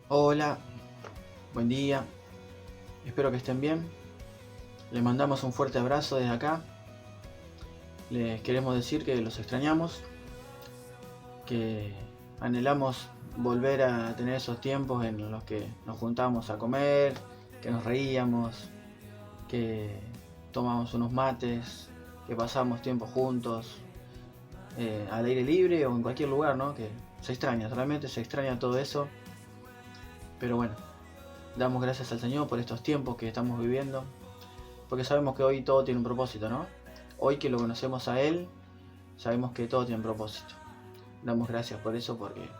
Hola, buen día, espero que estén bien. Les mandamos un fuerte abrazo desde acá. Les queremos decir que los extrañamos, que anhelamos volver a tener esos tiempos en los que nos juntábamos a comer, que nos reíamos, que tomábamos unos mates, que pasábamos tiempo juntos, al aire libre o en cualquier lugar, ¿no? Que se extraña, realmente se extraña todo eso. Pero bueno, damos gracias al Señor por estos tiempos que estamos viviendo, porque sabemos que hoy todo tiene un propósito, ¿no? Hoy que lo conocemos a Él, sabemos que todo tiene un propósito. Damos gracias por eso, porque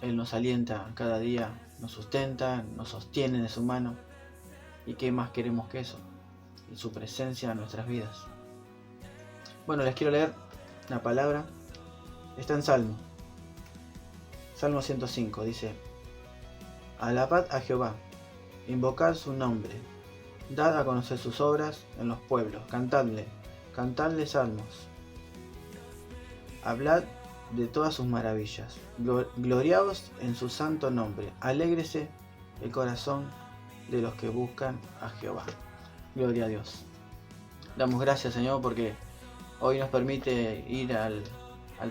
Él nos alienta cada día, nos sustenta, nos sostiene de su mano. ¿Y qué más queremos que eso? Y su presencia en nuestras vidas. Bueno, les quiero leer una palabra. Está en Salmo 105, dice: Alabad a Jehová, invocad su nombre, dad a conocer sus obras en los pueblos, cantadle salmos, hablad de todas sus maravillas, gloriaos en su santo nombre, alégrese el corazón de los que buscan a Jehová. Gloria a Dios. Damos gracias, Señor, porque hoy nos permite ir al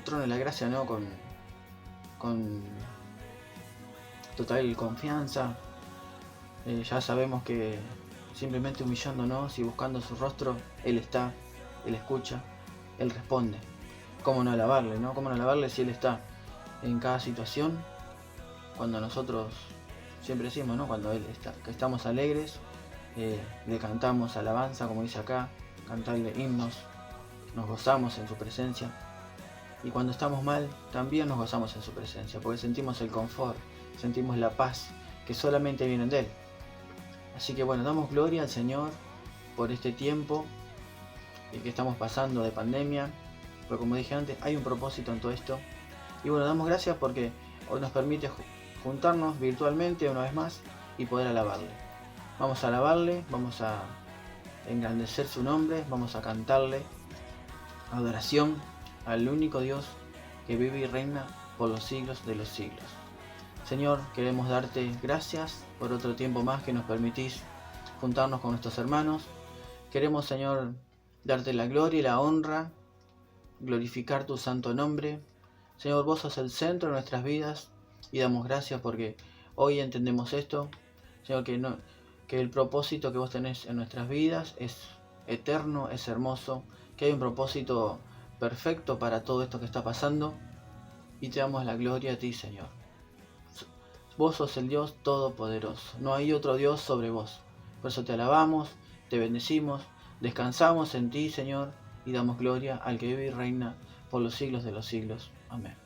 trono de la gracia, ¿no? Con total confianza. Ya sabemos que simplemente humillándonos y buscando su rostro, Él está, Él escucha, Él responde. ¿Cómo no alabarle, no? ¿Cómo no alabarle si Él está en cada situación? Cuando nosotros siempre decimos, ¿no? Cuando Él está, que estamos alegres, le cantamos alabanza, como dice acá, cantarle himnos, nos gozamos en su presencia. Y cuando estamos mal, también nos gozamos en su presencia, porque sentimos el confort, sentimos la paz que solamente viene de Él. Así que bueno, damos gloria al Señor por este tiempo que estamos pasando de pandemia, pero como dije antes, hay un propósito en todo esto. Y bueno, damos gracias porque hoy nos permite juntarnos virtualmente una vez más y poder alabarle. Vamos a alabarle, vamos a engrandecer su nombre, vamos a cantarle adoración al único Dios que vive y reina por los siglos de los siglos. Señor, queremos darte gracias por otro tiempo más que nos permitís juntarnos con nuestros hermanos. Queremos, Señor, darte la gloria y la honra, glorificar tu santo nombre. Señor, vos sos el centro de nuestras vidas y damos gracias porque hoy entendemos esto. Señor, que el propósito que vos tenés en nuestras vidas es eterno, es hermoso, que hay un propósito perfecto para todo esto que está pasando, y te damos la gloria a ti, Señor. Vos sos el Dios todopoderoso, no hay otro Dios sobre vos. Por eso te alabamos, te bendecimos, descansamos en ti, Señor, y damos gloria al que vive y reina por los siglos de los siglos. Amén.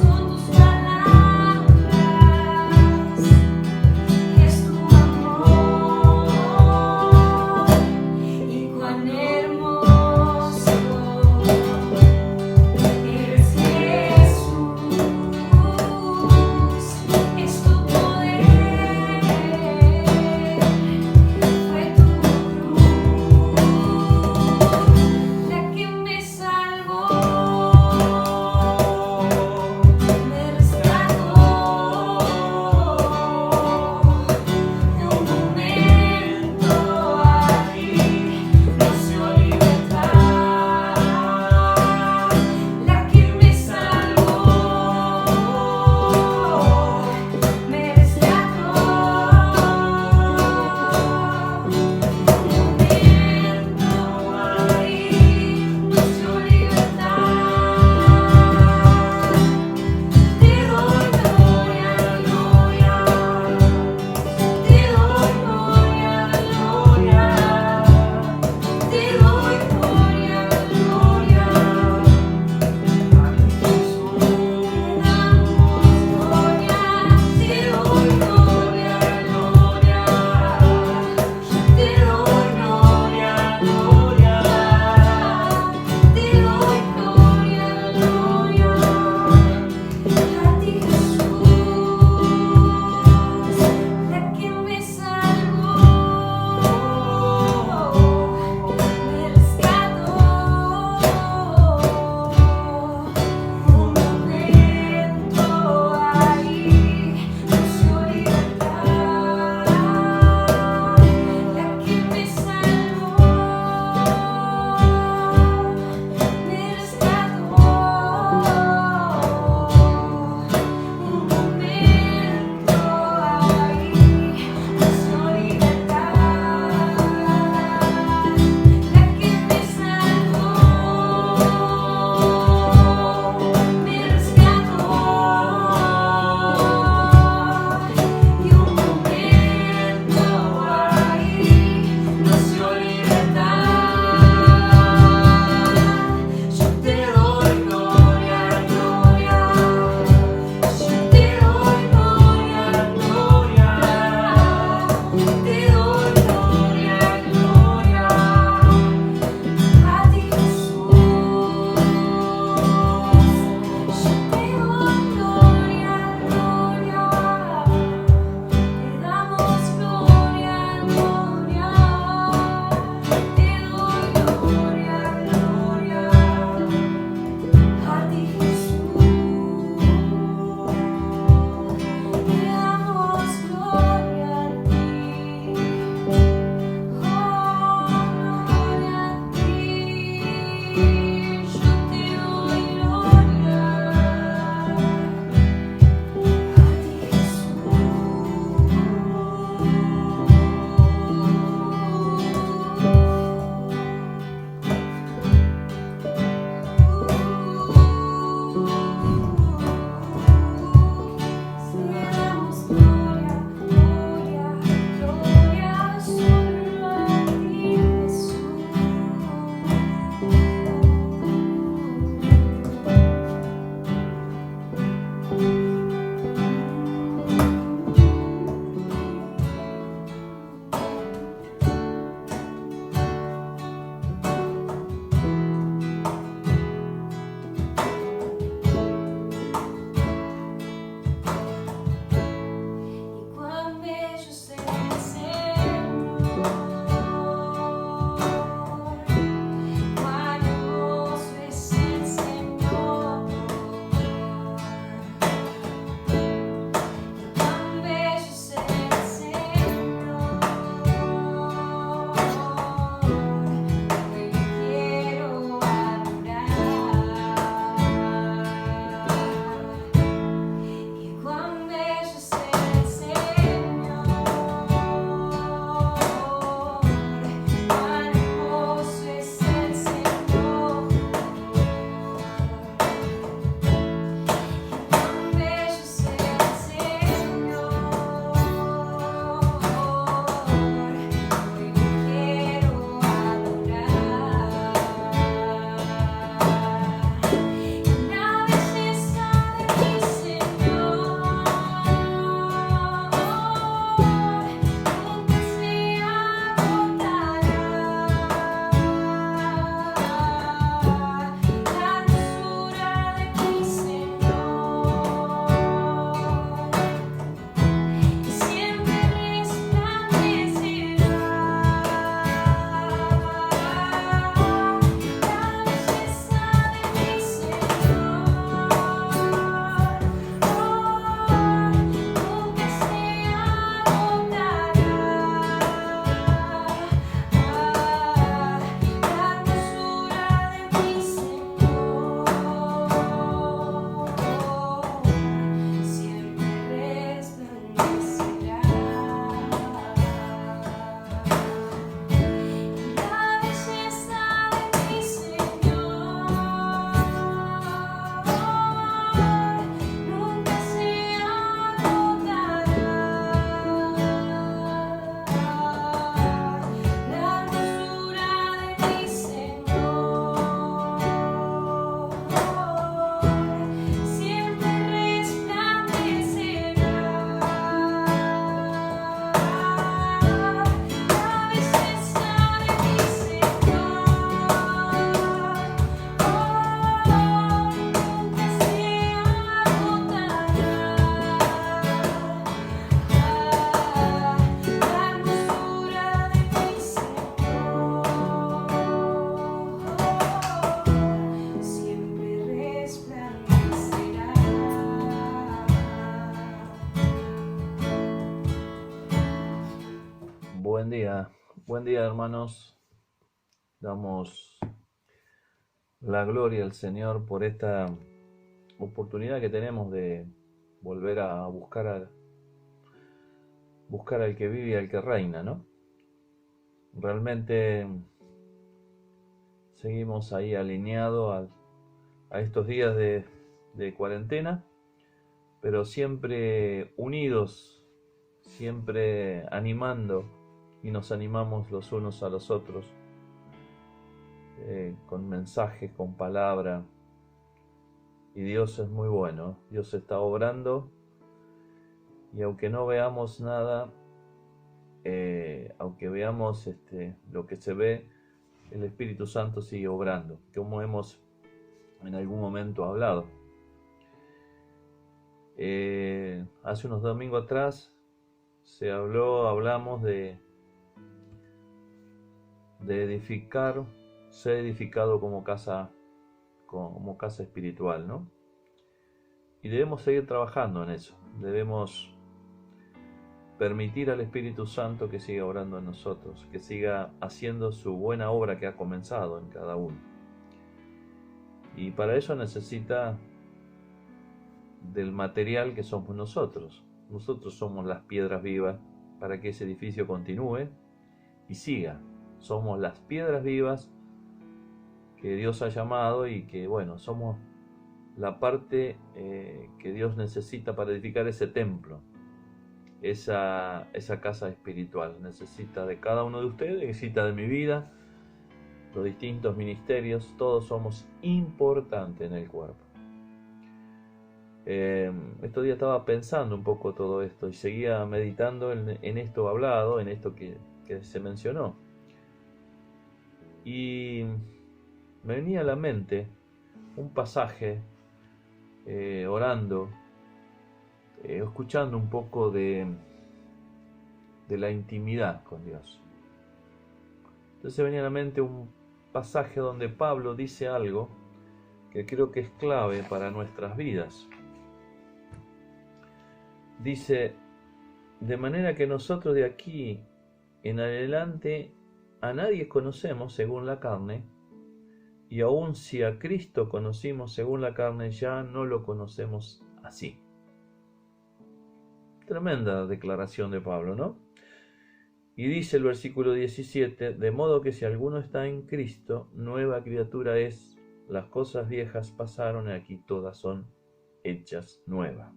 Son tus palabras. Buen día hermanos, damos la gloria al Señor por esta oportunidad que tenemos de volver a buscar al que vive y al que reina, ¿no? Realmente seguimos ahí alineados a estos días de cuarentena, pero siempre unidos, siempre animando y nos animamos los unos a los otros. Con mensajes, con palabra, y Dios es muy bueno, Dios está obrando, y aunque no veamos nada, aunque veamos lo que se ve, el Espíritu Santo sigue obrando, como hemos en algún momento hablado. Hace unos domingos atrás hablamos de edificar, ser edificado como casa espiritual, ¿no? Y debemos seguir trabajando en eso. Debemos permitir al Espíritu Santo que siga obrando en nosotros, que siga haciendo su buena obra que ha comenzado en cada uno. Y para eso necesita del material que somos nosotros. Nosotros somos las piedras vivas para que ese edificio continúe y siga. Somos las piedras vivas que Dios ha llamado y que, bueno, somos la parte que Dios necesita para edificar ese templo, esa casa espiritual. Necesita de cada uno de ustedes, necesita de mi vida, los distintos ministerios, todos somos importantes en el cuerpo. Estos días estaba pensando un poco todo esto y seguía meditando en esto hablado, en esto que se mencionó. Y me venía a la mente un pasaje, orando, escuchando un poco de la intimidad con Dios. Entonces venía a la mente un pasaje donde Pablo dice algo que creo que es clave para nuestras vidas. Dice: de manera que nosotros de aquí en adelante a nadie conocemos según la carne, y aun si a Cristo conocimos según la carne, ya no lo conocemos así. Tremenda declaración de Pablo, ¿no? Y dice el versículo 17, de modo que si alguno está en Cristo, nueva criatura es, las cosas viejas pasaron y aquí todas son hechas nuevas.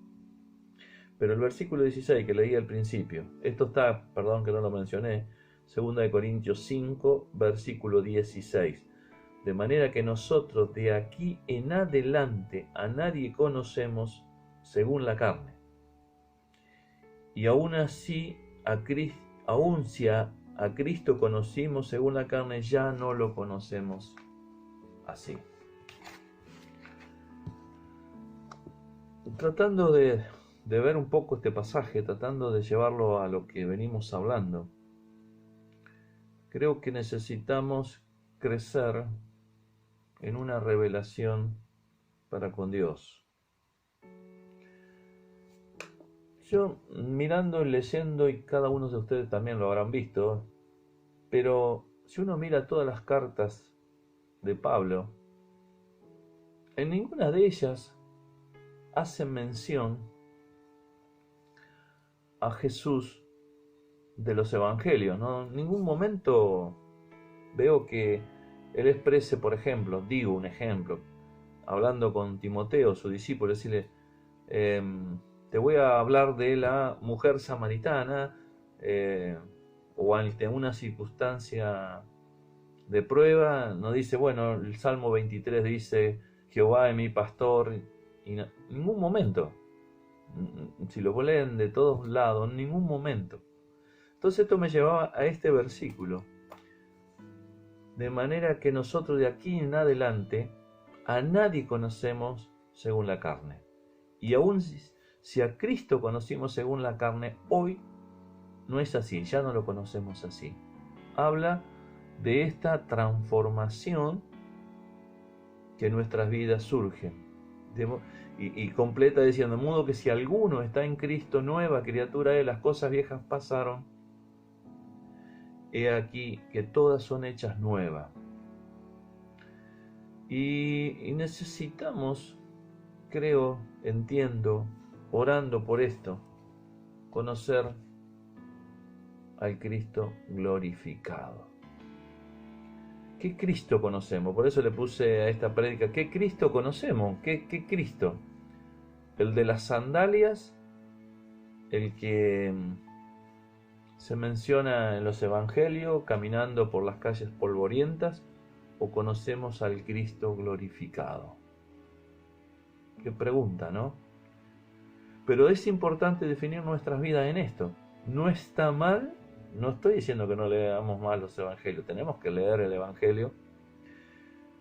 Pero el versículo 16 que leí al principio, esto está, perdón que no lo mencioné, 2 Corintios 5, versículo 16. De manera que nosotros de aquí en adelante a nadie conocemos según la carne. Y aún así, aún si a Cristo conocimos según la carne, ya no lo conocemos así. Tratando de ver un poco este pasaje, tratando de llevarlo a lo que venimos hablando, creo que necesitamos crecer en una revelación para con Dios. Yo mirando y leyendo, y cada uno de ustedes también lo habrán visto, pero si uno mira todas las cartas de Pablo, en ninguna de ellas hace mención a Jesús de los evangelios, ¿no? En ningún momento veo que él exprese, por ejemplo, digo un ejemplo, hablando con Timoteo, su discípulo, decirle, te voy a hablar de la mujer samaritana, o ante una circunstancia de prueba, no dice, bueno, el Salmo 23 dice, Jehová es mi pastor, y no, en ningún momento, si lo leen de todos lados, en ningún momento. Entonces esto me llevaba a este versículo, de manera que nosotros de aquí en adelante a nadie conocemos según la carne. Y aún si a Cristo conocimos según la carne, hoy no es así, ya no lo conocemos así. Habla de esta transformación que en nuestras vidas surge. Y completa diciendo, de modo que si alguno está en Cristo, nueva criatura es, las cosas viejas pasaron he aquí que todas son hechas nuevas. Y necesitamos, creo, entiendo, orando por esto, conocer al Cristo glorificado. ¿Qué Cristo conocemos? Por eso le puse a esta prédica, ¿qué Cristo conocemos? ¿Qué Cristo? ¿El de las sandalias? ¿El que se menciona en los evangelios caminando por las calles polvorientas? ¿O conocemos al Cristo glorificado? Qué pregunta, ¿no? Pero es importante definir nuestras vidas en esto. No está mal, no estoy diciendo que no leamos mal los evangelios, tenemos que leer el evangelio,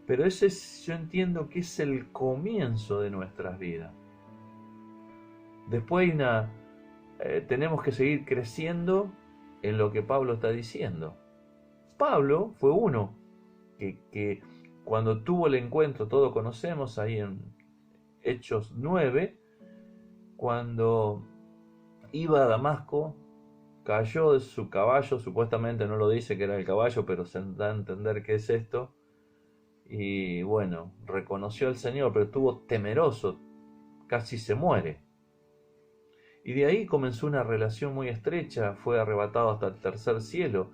pero ese yo entiendo que es el comienzo de nuestras vidas. Después tenemos que seguir creciendo en lo que Pablo está diciendo. Pablo fue uno que cuando tuvo el encuentro, todos conocemos ahí en Hechos 9, cuando iba a Damasco, cayó de su caballo, supuestamente no lo dice que era el caballo, pero se da a entender que es esto, y bueno, reconoció al Señor, pero estuvo temeroso, casi se muere. Y de ahí comenzó una relación muy estrecha, fue arrebatado hasta el tercer cielo,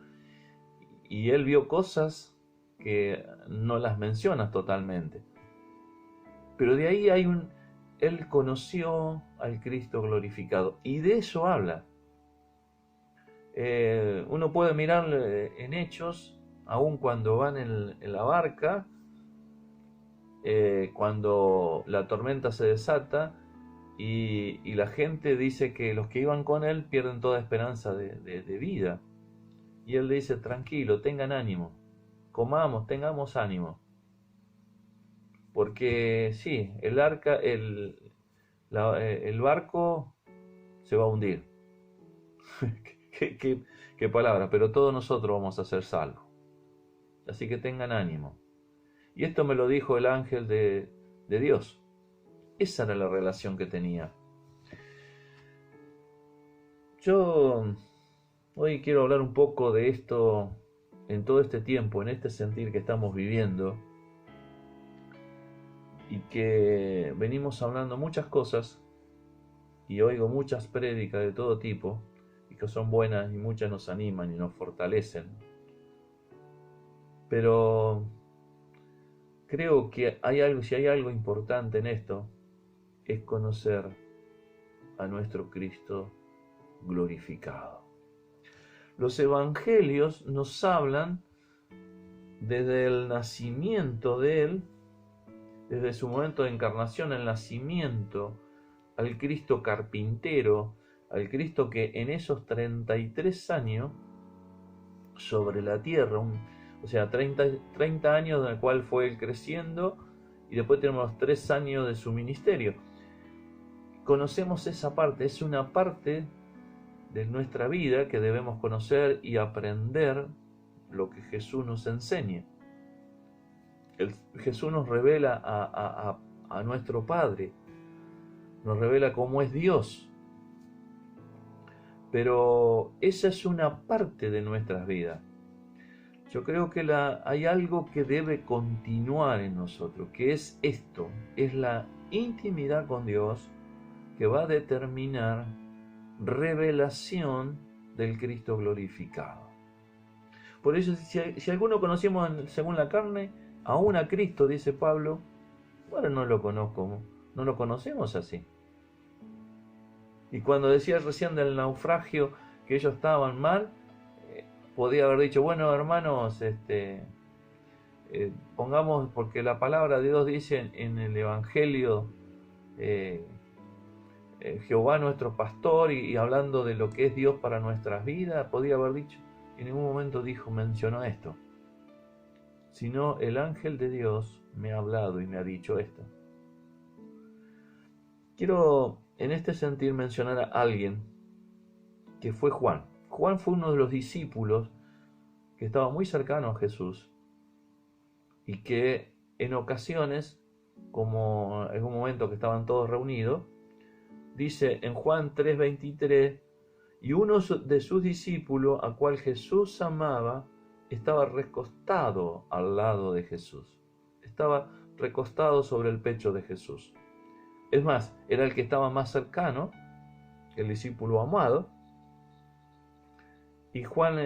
y él vio cosas que no las mencionas totalmente. Pero de ahí él conoció al Cristo glorificado, y de eso habla. Uno puede mirar en Hechos, aun cuando van en la barca, cuando la tormenta se desata, y la gente dice que los que iban con él pierden toda esperanza de vida. Y él dice, tranquilo, tengan ánimo, comamos, tengamos ánimo. Porque sí, el barco se va a hundir. ¿Qué palabra? Pero todos nosotros vamos a ser salvos. Así que tengan ánimo. Y esto me lo dijo el ángel de Dios. Esa era la relación que tenía. Yo hoy quiero hablar un poco de esto en todo este tiempo, en este sentir que estamos viviendo, y que venimos hablando muchas cosas y oigo muchas prédicas de todo tipo y que son buenas y muchas nos animan y nos fortalecen. Pero creo que si hay algo importante en esto, es conocer a nuestro Cristo glorificado. Los evangelios nos hablan desde el nacimiento de Él, desde su momento de encarnación, el nacimiento, al Cristo carpintero, al Cristo que en esos 33 años sobre la tierra, 30 años en el cual fue Él creciendo, y después tenemos los 3 años de su ministerio. Conocemos esa parte, es una parte de nuestra vida que debemos conocer y aprender lo que Jesús nos enseña. Jesús nos revela a nuestro Padre, nos revela cómo es Dios, pero esa es una parte de nuestras vidas. Yo creo que hay algo que debe continuar en nosotros, que es esto, es la intimidad con Dios, que va a determinar revelación del Cristo glorificado. Por eso, si alguno conocemos según la carne, aún a Cristo, dice Pablo, bueno, no lo conozco, no lo conocemos así. Y cuando decía recién del naufragio que ellos estaban mal, podía haber dicho, bueno, hermanos, pongamos, porque la palabra de Dios dice en el Evangelio, Jehová nuestro pastor, y hablando de lo que es Dios para nuestras vidas, podía haber dicho, en ningún momento mencionó esto, sino el ángel de Dios me ha hablado y me ha dicho esto. Quiero en este sentir mencionar a alguien que fue Juan. Juan fue uno de los discípulos que estaba muy cercano a Jesús y que en ocasiones, como en un momento que estaban todos reunidos, dice en Juan 3:23, Y uno de sus discípulos, a cual Jesús amaba, estaba recostado al lado de Jesús. Estaba recostado sobre el pecho de Jesús. Es más, era el que estaba más cercano, el discípulo amado. Y Juan,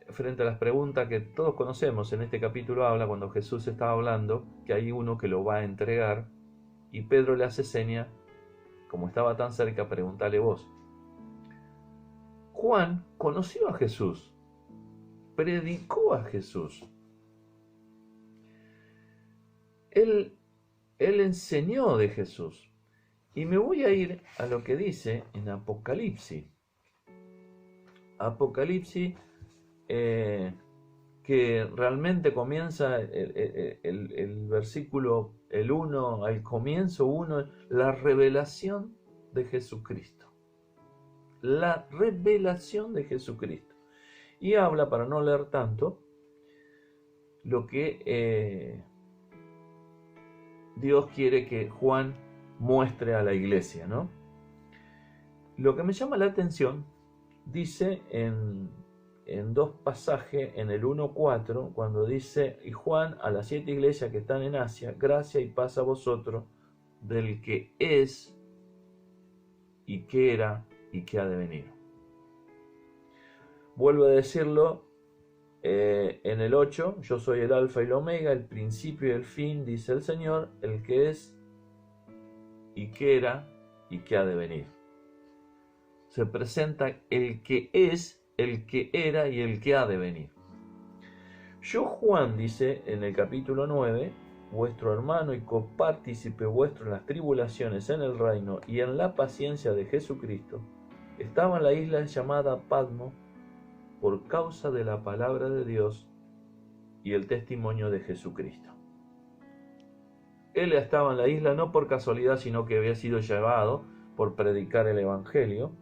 frente a las preguntas que todos conocemos, en este capítulo habla cuando Jesús estaba hablando, que hay uno que lo va a entregar, y Pedro le hace seña, como estaba tan cerca, pregúntale vos. Juan conoció a Jesús, predicó a Jesús. Él enseñó de Jesús. Y me voy a ir a lo que dice en Apocalipsis. Apocalipsis, que realmente comienza el versículo, el 1, al comienzo 1, la revelación de Jesucristo. La revelación de Jesucristo. Y habla, para no leer tanto, lo que Dios quiere que Juan muestre a la iglesia, ¿no? Lo que me llama la atención, dice en dos pasajes, en el 1:4, cuando dice, y Juan a las 7 iglesias que están en Asia, gracia y paz a vosotros, del que es, y que era, y que ha de venir. Vuelvo a decirlo en el 8, yo soy el alfa y el omega, el principio y el fin, dice el Señor, el que es, y que era, y que ha de venir. Se presenta el que es, el que era y el que ha de venir. Yo, Juan, dice en el capítulo 9, vuestro hermano y copartícipe vuestro en las tribulaciones en el reino y en la paciencia de Jesucristo, estaba en la isla llamada Patmos por causa de la palabra de Dios y el testimonio de Jesucristo. Él estaba en la isla no por casualidad, sino que había sido llevado por predicar el Evangelio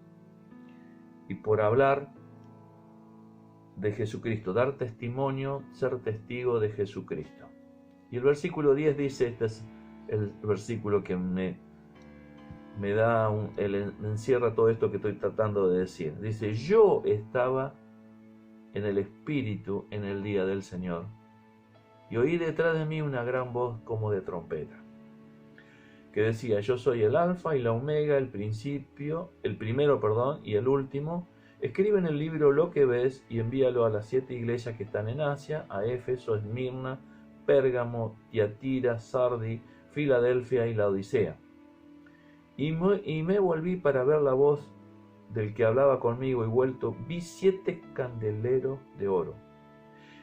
y por hablar de Jesucristo, dar testimonio, ser testigo de Jesucristo. Y el versículo 10 dice, este es el versículo que me encierra todo esto que estoy tratando de decir. Dice, yo estaba en el Espíritu en el día del Señor, y oí detrás de mí una gran voz como de trompeta, que decía, yo soy el alfa y la omega, el primero, y el último. Escribe en el libro lo que ves y envíalo a las 7 iglesias que están en Asia, a Éfeso, Esmirna, Pérgamo, Tiatira, Sardi, Filadelfia y la Odisea. Y me volví para ver la voz del que hablaba conmigo, y vuelto vi 7 candeleros de oro.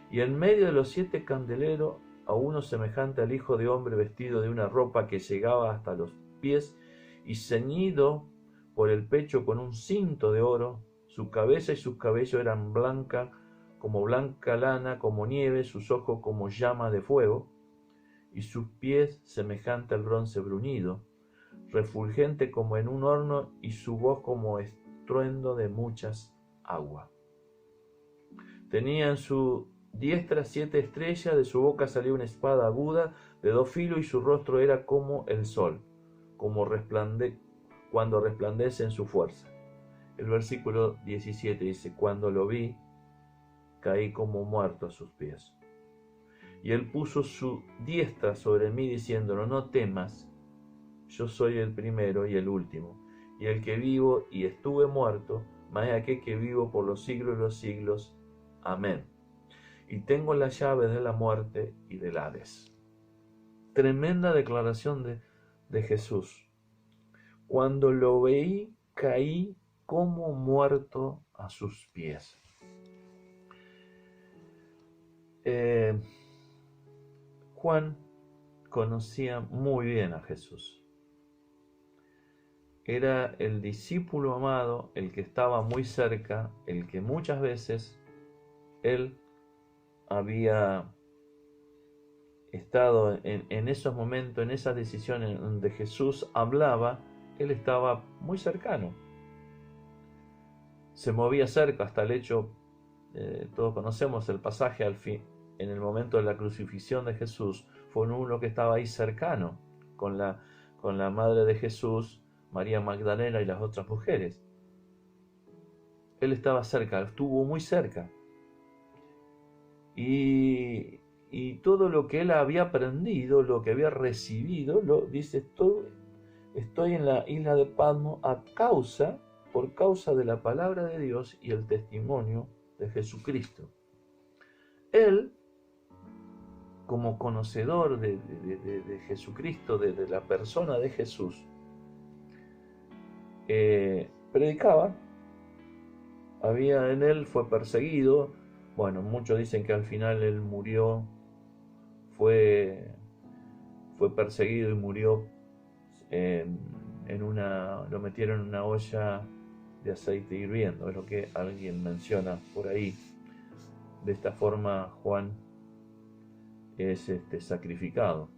Y en medio de los 7 candeleros a uno semejante al Hijo de Hombre, vestido de una ropa que llegaba hasta los pies y ceñido por el pecho con un cinto de oro. Su cabeza y sus cabellos eran blanca lana, como nieve, sus ojos como llamas de fuego, y sus pies semejante al bronce bruñido, refulgente como en un horno, y su voz como estruendo de muchas aguas. Tenía en su diestra 7 estrellas, de su boca salía una espada aguda de 2 filos, y su rostro era como el sol, como cuando resplandece en su fuerza. El versículo 17 dice, cuando lo vi, caí como muerto a sus pies. Y él puso su diestra sobre mí, diciéndolo, no temas, yo soy el primero y el último, y el que vivo y estuve muerto, mas aquel que vivo por los siglos de los siglos. Amén. Y tengo la llave de la muerte y del Hades. Tremenda declaración de Jesús. Cuando lo veí, caí como muerto a sus pies. Juan conocía muy bien a Jesús. Era el discípulo amado, el que estaba muy cerca, el que muchas veces él había estado en esos momentos, en esas decisiones donde Jesús hablaba, él estaba muy cercano. Se movía cerca hasta el hecho, todos conocemos el pasaje al fin, en el momento de la crucifixión de Jesús, fue uno que estaba ahí cercano, con la madre de Jesús, María Magdalena y las otras mujeres. Él estaba cerca, estuvo muy cerca. Y todo lo que él había aprendido, lo que había recibido, dice, estoy en la isla de Patmos por causa de la palabra de Dios y el testimonio de Jesucristo. Él, como conocedor de Jesucristo, de la persona de Jesús, predicaba, fue perseguido. Bueno, muchos dicen que al final él murió, fue perseguido y murió lo metieron en una olla de aceite hirviendo, es lo que alguien menciona por ahí. De esta forma Juan es sacrificado.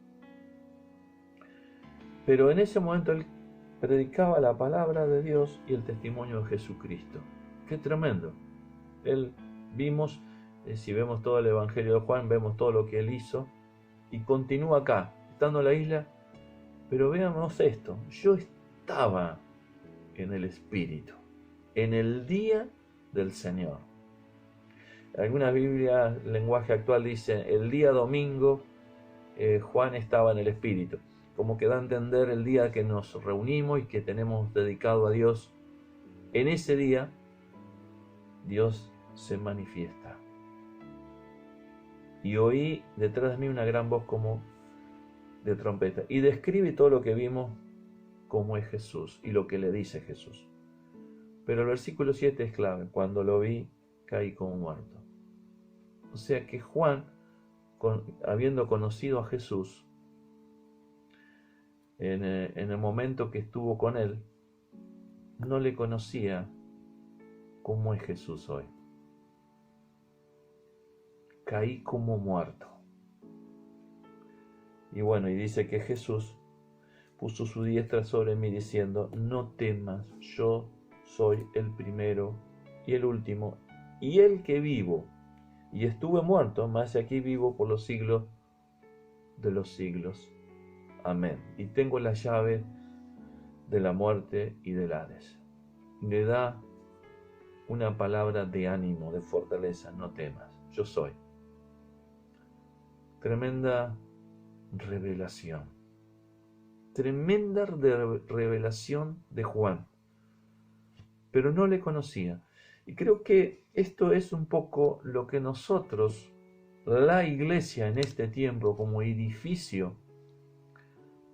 Pero en ese momento él predicaba la palabra de Dios y el testimonio de Jesucristo. ¡Qué tremendo! Si vemos todo el Evangelio de Juan, vemos todo lo que él hizo y continúa acá, estando en la isla. Pero veamos esto, yo estaba en el Espíritu, en el día del Señor. Algunas Biblias, lenguaje actual, dice el día domingo, Juan estaba en el Espíritu. Como que da a entender el día que nos reunimos y que tenemos dedicado a Dios. En ese día, Dios se manifiesta. Y oí detrás de mí una gran voz como de trompeta. Y describe todo lo que vimos como es Jesús y lo que le dice Jesús. Pero el versículo 7 es clave. Cuando lo vi, caí como muerto. O sea que Juan, habiendo conocido a Jesús, en el momento que estuvo con él, no le conocía como es Jesús hoy. Caí como muerto. Y bueno, y dice que Jesús puso su diestra sobre mí diciendo, no temas, yo soy el primero y el último, y el que vivo. Y estuve muerto, mas aquí vivo por los siglos de los siglos. Amén. Y tengo la llave de la muerte y del Hades. Le da una palabra de ánimo, de fortaleza, no temas, yo soy. Tremenda revelación. Tremenda revelación de Juan. Pero no le conocía. Y creo que esto es un poco lo que nosotros, la iglesia en este tiempo, como edificio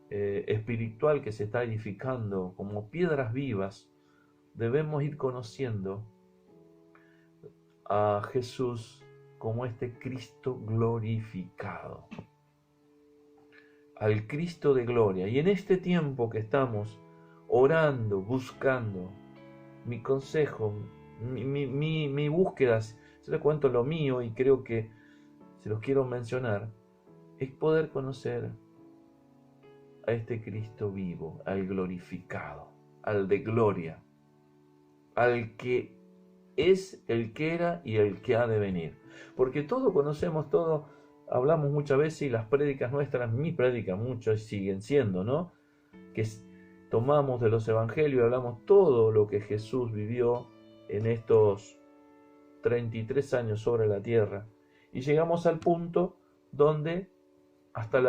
espiritual que se está edificando, como piedras vivas, debemos ir conociendo a Jesús como este Cristo glorificado, al Cristo de gloria. Y en este tiempo que estamos orando, buscando, mi consejo, mi búsqueda, yo les cuento lo mío y creo que se los quiero mencionar, es poder conocer a este Cristo vivo, al glorificado, al de gloria, al que es, el que era y el que ha de venir. Porque todo conocemos, todo hablamos muchas veces y las prédicas nuestras, mis prédicas muchas siguen siendo, ¿no? Que tomamos de los evangelios, hablamos todo lo que Jesús vivió en estos 33 años sobre la tierra. Y llegamos al punto donde, hasta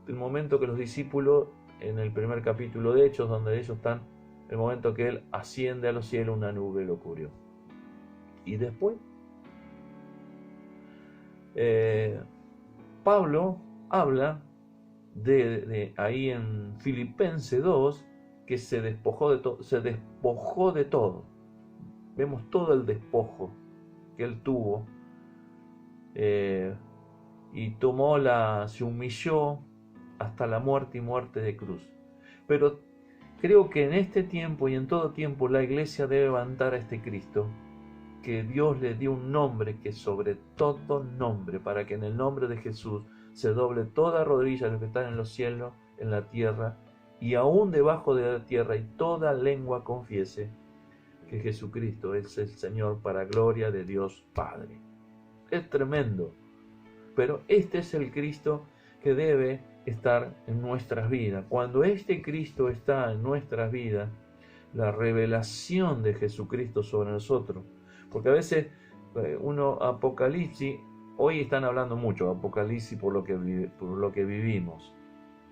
el momento que los discípulos, en el primer capítulo de Hechos, donde ellos están, el momento que Él asciende a los cielos, una nube lo cubrió. Y después, Pablo habla de ahí en Filipenses 2, que se despojó de todo. Vemos todo el despojo que él tuvo, y se humilló hasta la muerte y muerte de cruz. Pero creo que en este tiempo y en todo tiempo la iglesia debe levantar a este Cristo, que Dios le dio un nombre que sobre todo nombre, para que en el nombre de Jesús se doble toda rodilla de los que están en los cielos, en la tierra y aún debajo de la tierra, y toda lengua confiese que Jesucristo es el Señor, para gloria de Dios Padre. Es tremendo, pero este es el Cristo que debe estar en nuestras vidas. Cuando este Cristo está en nuestras vidas, la revelación de Jesucristo sobre nosotros. Porque a veces uno, Apocalipsis, hoy están hablando mucho de Apocalipsis por lo que vivimos.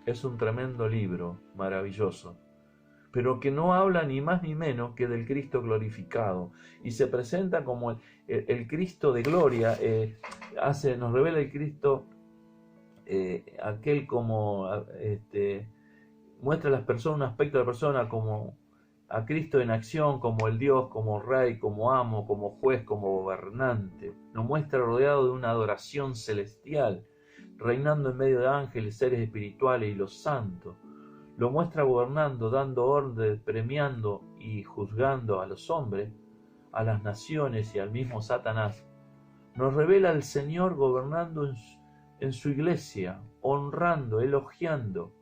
Es un tremendo libro, maravilloso, pero que no habla ni más ni menos que del Cristo glorificado, y se presenta como el Cristo de gloria. Nos revela el Cristo, aquel como muestra a las personas, un aspecto de la persona como a Cristo en acción, como el Dios, como Rey, como amo, como juez, como gobernante. Nos muestra rodeado de una adoración celestial, reinando en medio de ángeles, seres espirituales y los santos. Lo muestra gobernando, dando orden, premiando y juzgando a los hombres, a las naciones y al mismo Satanás. Nos revela al Señor gobernando en su iglesia, honrando, elogiando,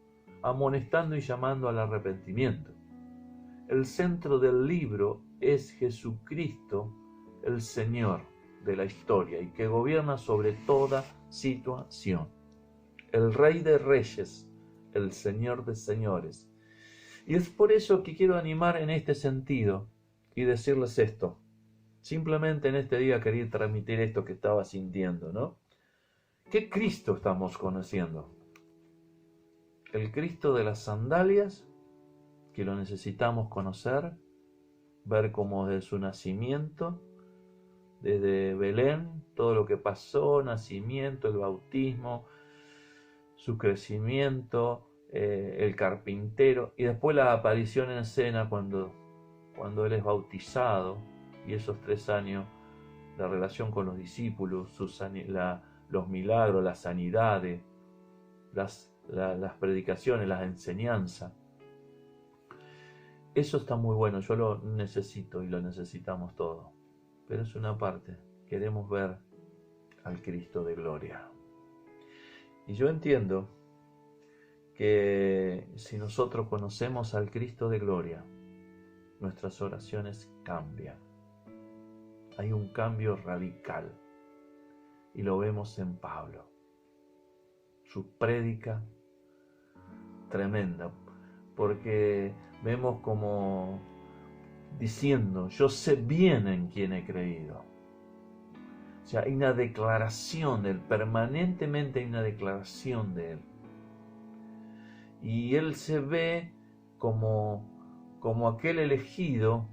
amonestando y llamando al arrepentimiento. El centro del libro es Jesucristo, el Señor de la historia, y que gobierna sobre toda situación. El Rey de Reyes, el Señor de Señores. Y es por eso que quiero animar en este sentido y decirles esto. Simplemente en este día quería transmitir esto que estaba sintiendo, ¿no? ¿Qué Cristo estamos conociendo? ¿El Cristo de las sandalias, que lo necesitamos conocer, ver cómo desde su nacimiento, desde Belén, todo lo que pasó, nacimiento, el bautismo, su crecimiento, el carpintero, y después la aparición en escena cuando él es bautizado, y esos 3 años, la relación con los discípulos, los milagros, las sanidades, las predicaciones, las enseñanzas. Eso está muy bueno, yo lo necesito y lo necesitamos todos, pero es una parte. Queremos ver al Cristo de gloria. Y yo entiendo que si nosotros conocemos al Cristo de gloria, nuestras oraciones cambian. Hay un cambio radical, y lo vemos en Pablo. Su prédica tremenda, porque vemos como diciendo: yo sé bien en quién he creído. O sea, hay una declaración de él, permanentemente hay una declaración de él. Y él se ve como aquel elegido,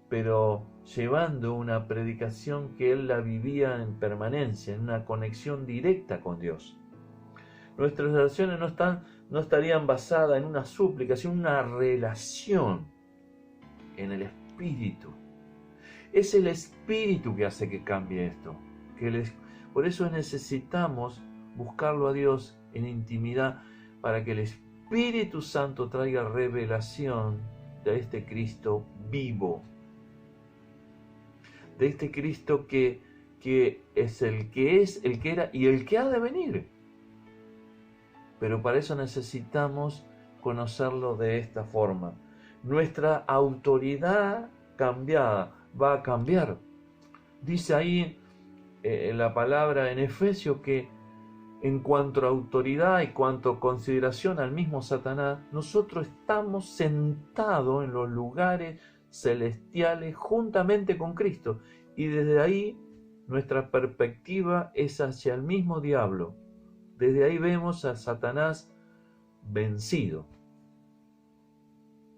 pero llevando una predicación que él la vivía en permanencia, en una conexión directa con Dios. Nuestras oraciones no estarían basadas en una súplica, sino en una relación en el Espíritu. Es el Espíritu que hace que cambie esto. Por eso necesitamos buscarlo a Dios en intimidad, para que el Espíritu Santo traiga revelación de este Cristo vivo, de este Cristo que es, el que era y el que ha de venir. Pero para eso necesitamos conocerlo de esta forma. Nuestra autoridad cambiada va a cambiar. Dice ahí la palabra en Efesios que en cuanto a autoridad y cuanto a consideración al mismo Satanás, nosotros estamos sentados en los lugares celestiales juntamente con Cristo, y desde ahí nuestra perspectiva es hacia el mismo diablo. Desde ahí vemos a Satanás vencido.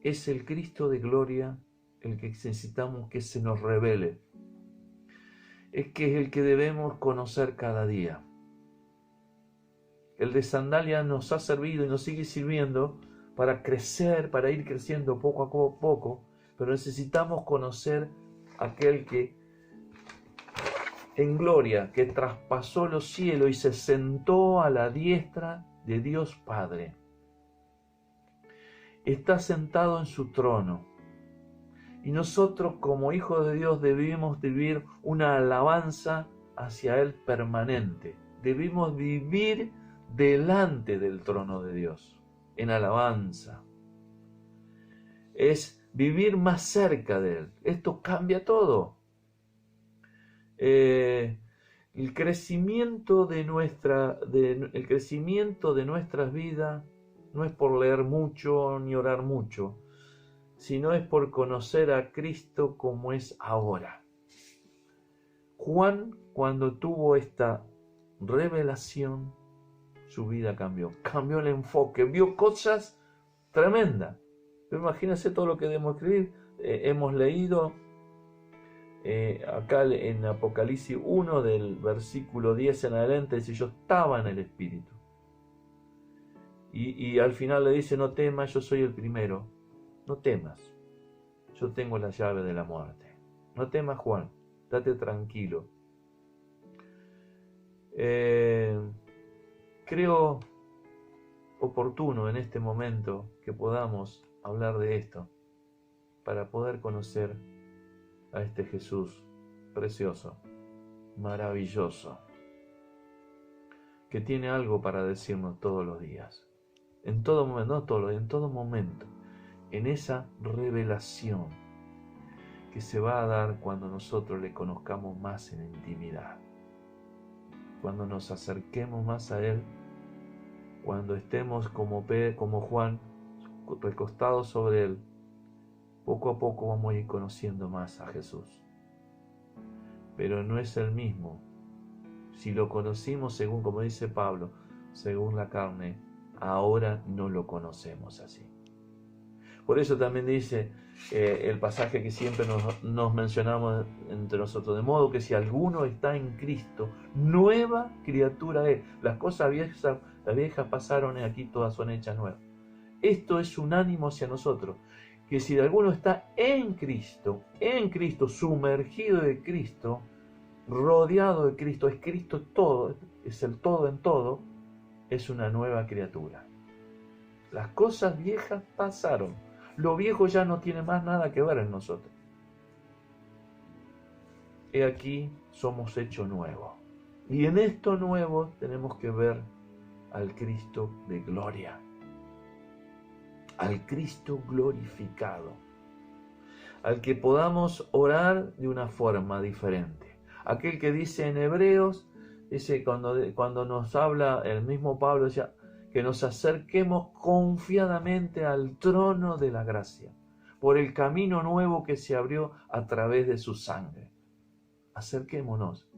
Es el Cristo de gloria el que necesitamos que se nos revele. Es el que debemos conocer cada día. El de sandalia nos ha servido y nos sigue sirviendo para crecer, para ir creciendo poco a poco, pero necesitamos conocer aquel que en gloria, que traspasó los cielos y se sentó a la diestra de Dios Padre. Está sentado en su trono. Y nosotros como hijos de Dios debemos vivir una alabanza hacia Él permanente. Debemos vivir delante del trono de Dios, en alabanza. Es vivir más cerca de Él. Esto cambia todo. El crecimiento de nuestras vidas no es por leer mucho ni orar mucho. sino es por conocer a Cristo como es ahora. Juan, cuando tuvo esta revelación, su vida cambió el enfoque, vio cosas tremendas. Imagínense todo lo que debemos escribir. Hemos leído acá en Apocalipsis 1 del versículo 10 en adelante, dice: yo estaba en el Espíritu. Y al final le dice: no temas, yo soy el primero. No temas, yo tengo la llave de la muerte. No temas, Juan, date tranquilo. Creo oportuno en este momento que podamos hablar de esto para poder conocer a este Jesús precioso, maravilloso, que tiene algo para decirnos todos los días, en todo momento, no todos los días, en todo momento, en esa revelación que se va a dar cuando nosotros le conozcamos más en intimidad, cuando nos acerquemos más a Él, cuando estemos como Juan, recostados sobre Él. Poco a poco vamos a ir conociendo más a Jesús. Pero no es el mismo. Si lo conocimos según, como dice Pablo, según la carne, ahora no lo conocemos así. Por eso también dice el pasaje que siempre nos mencionamos entre nosotros, de modo que si alguno está en Cristo, nueva criatura es. Las cosas viejas pasaron y aquí todas son hechas nuevas. Esto es un ánimo hacia nosotros, que si alguno está en Cristo, sumergido de Cristo, rodeado de Cristo, es Cristo todo, es el todo en todo, es una nueva criatura. Las cosas viejas pasaron. Lo viejo ya no tiene más nada que ver en nosotros. He aquí, somos hechos nuevos. Y en esto nuevo tenemos que ver al Cristo de gloria, al Cristo glorificado, al que podamos orar de una forma diferente. Aquel que dice en Hebreos, dice cuando nos habla el mismo Pablo, decía, que nos acerquemos confiadamente al trono de la gracia, por el camino nuevo que se abrió a través de su sangre. Acerquémonos.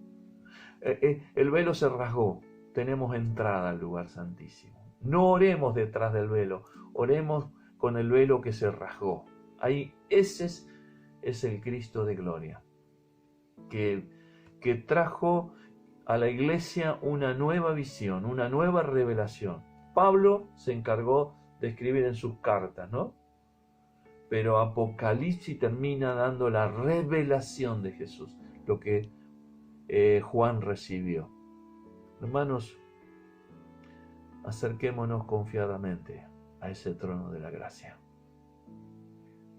El velo se rasgó, tenemos entrada al lugar santísimo. No oremos detrás del velo, oremos con el velo que se rasgó. Ahí ese es el Cristo de gloria, que trajo a la iglesia una nueva visión, una nueva revelación. Pablo se encargó de escribir en sus cartas, ¿no? Pero Apocalipsis termina dando la revelación de Jesús, lo que Juan recibió. Hermanos, acerquémonos confiadamente a ese trono de la gracia.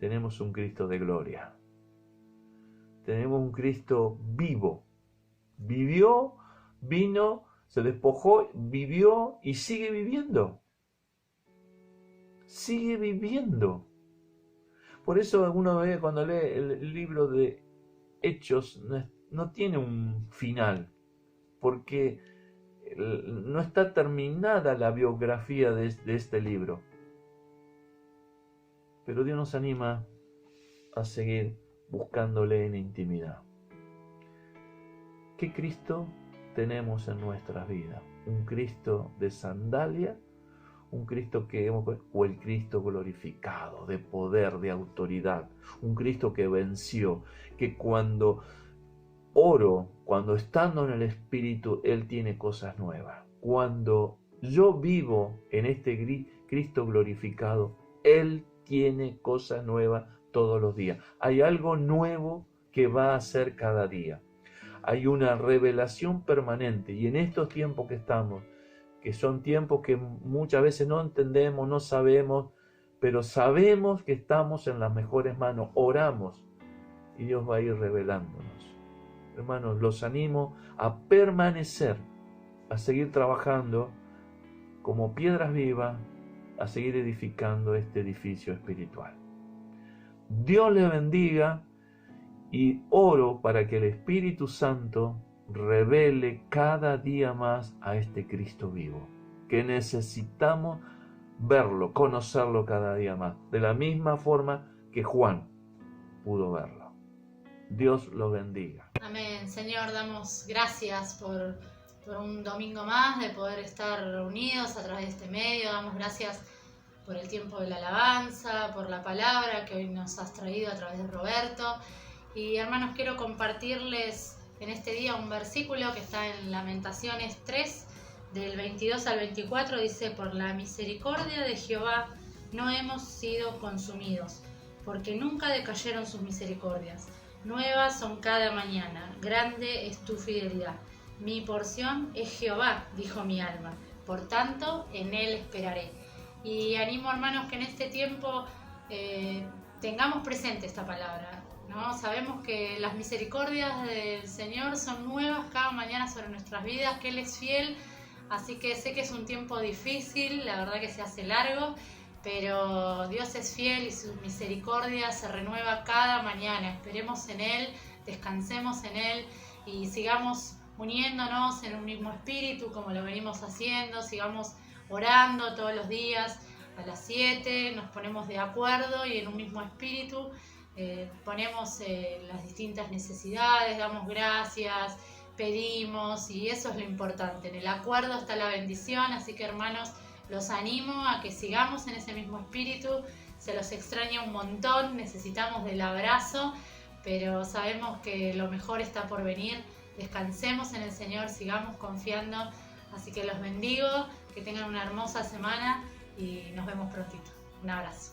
Tenemos un Cristo de gloria. Tenemos un Cristo vivo. Vivió, vino, se despojó, vivió y sigue viviendo. Sigue viviendo. Por eso uno ve cuando lee el libro de Hechos, no tiene un final, porque no está terminada la biografía de este libro. Pero Dios nos anima a seguir buscándole en intimidad. ¿Qué Cristo tenemos en nuestras vidas? ¿Un Cristo de sandalia? ¿Un Cristo o el Cristo glorificado, de poder, de autoridad? Un Cristo que venció, que cuando oro, cuando estando en el Espíritu, Él tiene cosas nuevas. Cuando yo vivo en este Cristo glorificado, Él tiene cosas nuevas todos los días. Hay algo nuevo que va a hacer cada día. Hay una revelación permanente, y en estos tiempos que estamos, que son tiempos que muchas veces no entendemos, no sabemos, pero sabemos que estamos en las mejores manos, oramos y Dios va a ir revelándonos. Hermanos, los animo a permanecer, a seguir trabajando como piedras vivas, a seguir edificando este edificio espiritual. Dios les bendiga y oro para que el Espíritu Santo revele cada día más a este Cristo vivo, que necesitamos verlo, conocerlo cada día más. De la misma forma que Juan pudo verlo. Dios los bendiga. Amén. Señor, damos gracias por un domingo más de poder estar reunidos a través de este medio. Damos gracias por el tiempo de la alabanza, por la palabra que hoy nos has traído a través de Roberto. Y hermanos, quiero compartirles en este día un versículo que está en Lamentaciones 3, del 22 al 24. Dice: por la misericordia de Jehová no hemos sido consumidos, porque nunca decayeron sus misericordias. Nuevas son cada mañana, grande es tu fidelidad. Mi porción es Jehová, dijo mi alma, por tanto en él esperaré. Y animo, hermanos, que en este tiempo tengamos presente esta palabra, ¿no? Sabemos que las misericordias del Señor son nuevas cada mañana sobre nuestras vidas, que Él es fiel, así que sé que es un tiempo difícil, la verdad que se hace largo, pero Dios es fiel y su misericordia se renueva cada mañana. Esperemos en Él, descansemos en Él y sigamos uniéndonos en un mismo espíritu como lo venimos haciendo, sigamos orando todos los días a las 7, nos ponemos de acuerdo y en un mismo espíritu ponemos las distintas necesidades, damos gracias, pedimos, y eso es lo importante. En el acuerdo está la bendición, así que hermanos, los animo a que sigamos en ese mismo espíritu. Se los extraña un montón, necesitamos del abrazo, pero sabemos que lo mejor está por venir. Descansemos en el Señor, sigamos confiando, así que los bendigo, que tengan una hermosa semana y nos vemos prontito. Un abrazo.